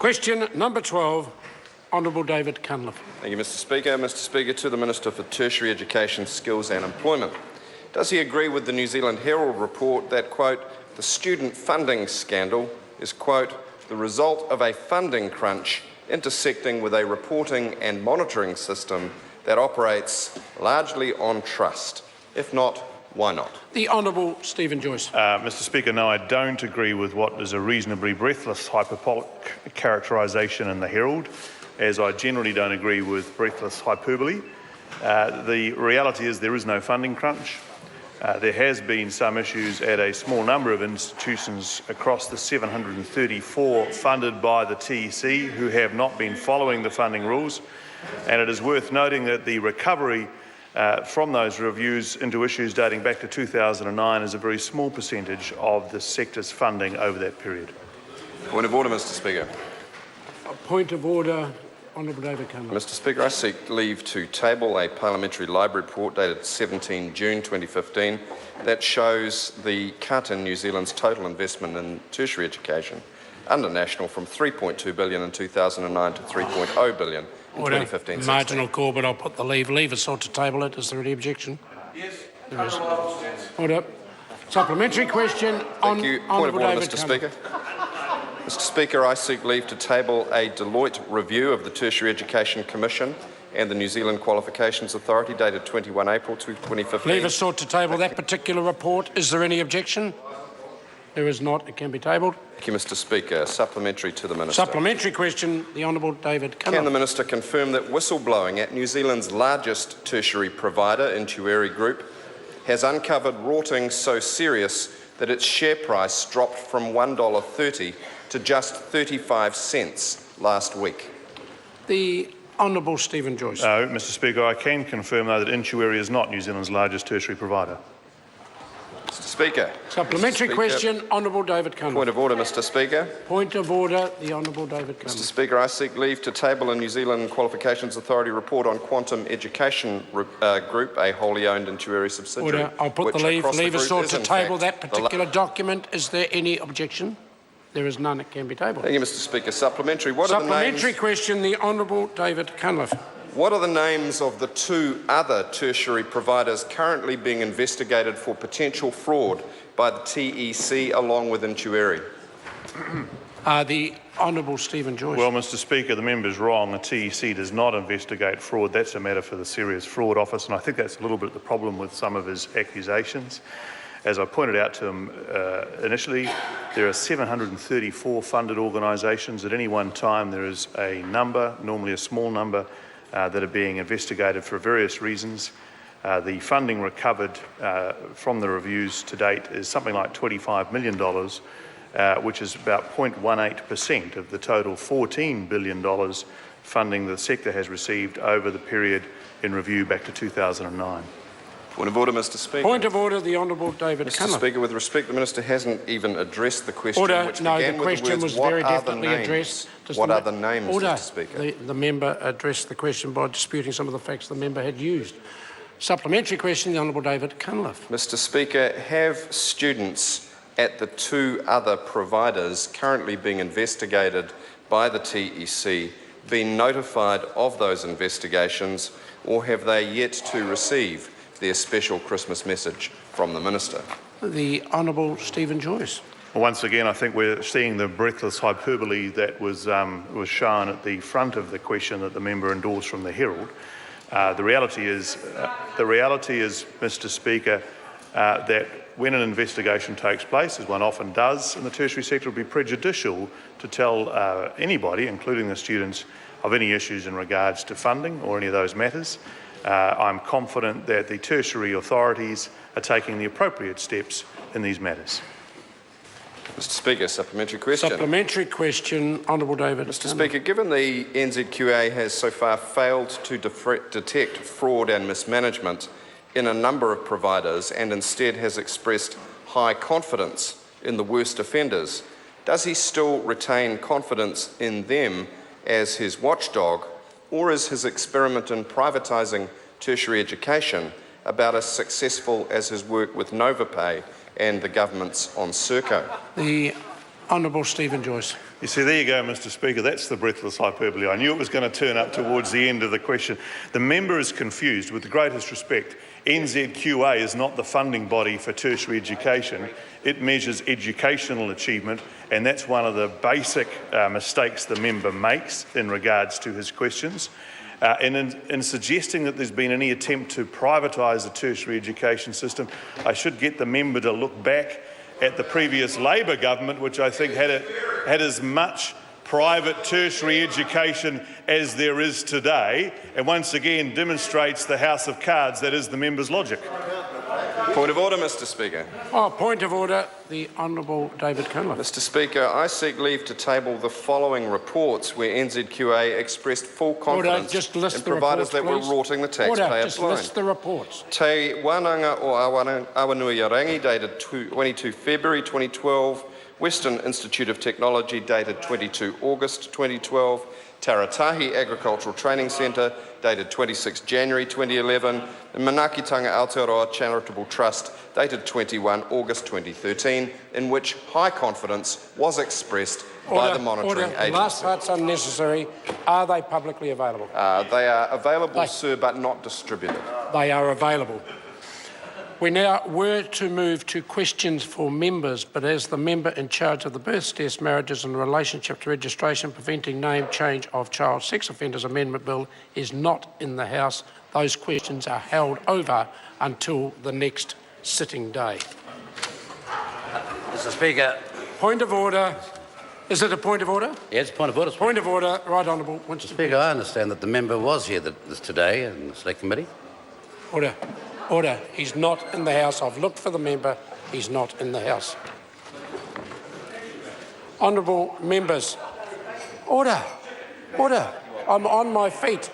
Question number 12, Honourable David Cunliffe. Thank you, Mr Speaker. Mr Speaker, to the Minister for Tertiary Education, Skills and Employment. Does he agree with the New Zealand Herald report that, quote, the student funding scandal is, quote, the result of a funding crunch intersecting with a reporting and monitoring system that operates largely on trust? If not, why not? The Honourable Stephen Joyce. Mr Speaker, no, I don't agree with what is a reasonably breathless hyperbolic characterisation in the Herald, as I generally don't agree with breathless hyperbole. The reality is there is no funding crunch. There has been some issues at a small number of institutions across the 734 funded by the TEC who have not been following the funding rules, and it is worth noting that the recovery from those reviews into issues dating back to 2009 is a very small percentage of the sector's funding over that period. Point of order, Mr Speaker. A point of order, Honourable David Cunliffe. Mr Speaker, I seek leave to table a parliamentary library report dated 17 June 2015 that shows the cut in New Zealand's total investment in tertiary education under national from $3.2 billion in 2009 to $3.0 billion in 2015-16. Marginal call, but I'll put the leave sought to table it. Is there any objection? Yes. There is. Order. Supplementary question. Thank you. Point of order, Mr Speaker. Mr Speaker, I seek leave to table a Deloitte review of the Tertiary Education Commission and the New Zealand Qualifications Authority dated 21 April 2015. Leave sought to table that particular report. Is there any objection? There is not. It can be tabled. Thank you, Mr Speaker. Supplementary to the Minister. Supplementary question, the Honourable David Cunliffe. Can the Minister confirm that whistleblowing at New Zealand's largest tertiary provider, Intersecting Group, has uncovered rorting so serious that its share price dropped from $1.30 to just 35 cents last week? The Honourable Stephen Joyce. No, Mr Speaker, I can confirm though that Intersecting is not New Zealand's largest tertiary provider. Mr Speaker. Supplementary Mr. Speaker, question, Honourable David Cunliffe. Point of order, Mr Speaker. Point of order, the Honourable David Cunliffe. Mr Speaker, I seek leave to table a New Zealand Qualifications Authority report on Quantum Education Group, a wholly owned Intersecting subsidiary. Order. I'll put the leave sought to table that particular document. Is there any objection? There is none. It can be tabled. Thank you, Mr Speaker. Supplementary. Supplementary question, the Honourable David Cunliffe. What are the names of the two other tertiary providers currently being investigated for potential fraud by the TEC along with Intersecting? The Honourable Stephen Joyce. Well, Mr Speaker, the member's wrong. The TEC does not investigate fraud. That's a matter for the Serious Fraud Office, and I think that's a little bit the problem with some of his accusations. As I pointed out to him initially, there are 734 funded organisations. At any one time, there is a number, normally a small number, that are being investigated for various reasons. The funding recovered from the reviews to date is something like $25 million, which is about 0.18% of the total $14 billion funding the sector has received over the period in review back to 2009. Point of order, Mr Speaker. Point of order, the Honourable David Mr Cunliffe. Speaker, with respect, the Minister hasn't even addressed the question. Order. Which No, began the question with the words, was very definitely addressed. What are the names, order. Mr Speaker? The member addressed the question by disputing some of the facts the member had used. Supplementary question, the Honourable David Cunliffe. Mr Speaker, have students at the two other providers currently being investigated by the TEC been notified of those investigations, or have they yet to receive their special Christmas message from the Minister? The Honourable Stephen Joyce. Well, once again, I think we're seeing the breathless hyperbole that was shown at the front of the question that the member endorsed from the Herald. The reality is, Mr Speaker, that when an investigation takes place, as one often does in the tertiary sector, it would be prejudicial to tell anybody, including the students, of any issues in regards to funding or any of those matters. I'm confident that the tertiary authorities are taking the appropriate steps in these matters. Mr Speaker, supplementary question. Supplementary question, Honourable David. Mr Speaker, given the NZQA has so far failed to detect fraud and mismanagement in a number of providers and instead has expressed high confidence in the worst offenders, does he still retain confidence in them as his watchdog, or is his experiment in privatising tertiary education about as successful as his work with NovaPay and the government's on Serco? The Honourable Stephen Joyce. You see, there you go, Mr Speaker. That's the breathless hyperbole. I knew it was going to turn up towards the end of the question. The member is confused. With the greatest respect, NZQA is not the funding body for tertiary education. It measures educational achievement, and that's one of the basic mistakes the member makes in regards to his questions. And in suggesting that there's been any attempt to privatise the tertiary education system, I should get the member to look back at the previous Labor government, which I think had as much private tertiary education as there is today, and once again demonstrates the house of cards that is the member's logic. Point of order, Mr Speaker. Oh, point of order, the Honourable David Cunliffe. Mr Speaker, I seek leave to table the following reports where NZQA expressed full confidence in providers that were rorting the taxpayer just blind. list the reports. Te Wānanga o Awanuiarangi dated 22 February 2012, Western Institute of Technology dated 22 August 2012, Taratahi Agricultural Training Centre dated 26 January 2011, and Manakitanga Aotearoa Charitable Trust dated 21 August 2013, in which high confidence was expressed by the monitoring agency. The last part's unnecessary. Are they publicly available? They are available, sir, but not distributed. They are available. We now were to move to questions for members, but as the member in charge of the births, deaths, marriages and relationship to registration preventing name change of child sex offenders amendment bill is not in the House, those questions are held over until the next sitting day. Mr Speaker. Point of order. Is it a point of order? Yes, point of order. Point of order. Right, Honourable Winston. Speaker, I understand that the member was here today in the Select Committee. Order. Order. He's not in the House. I've looked for the member. He's not in the House. Honourable members. Order. Order. I'm on my feet.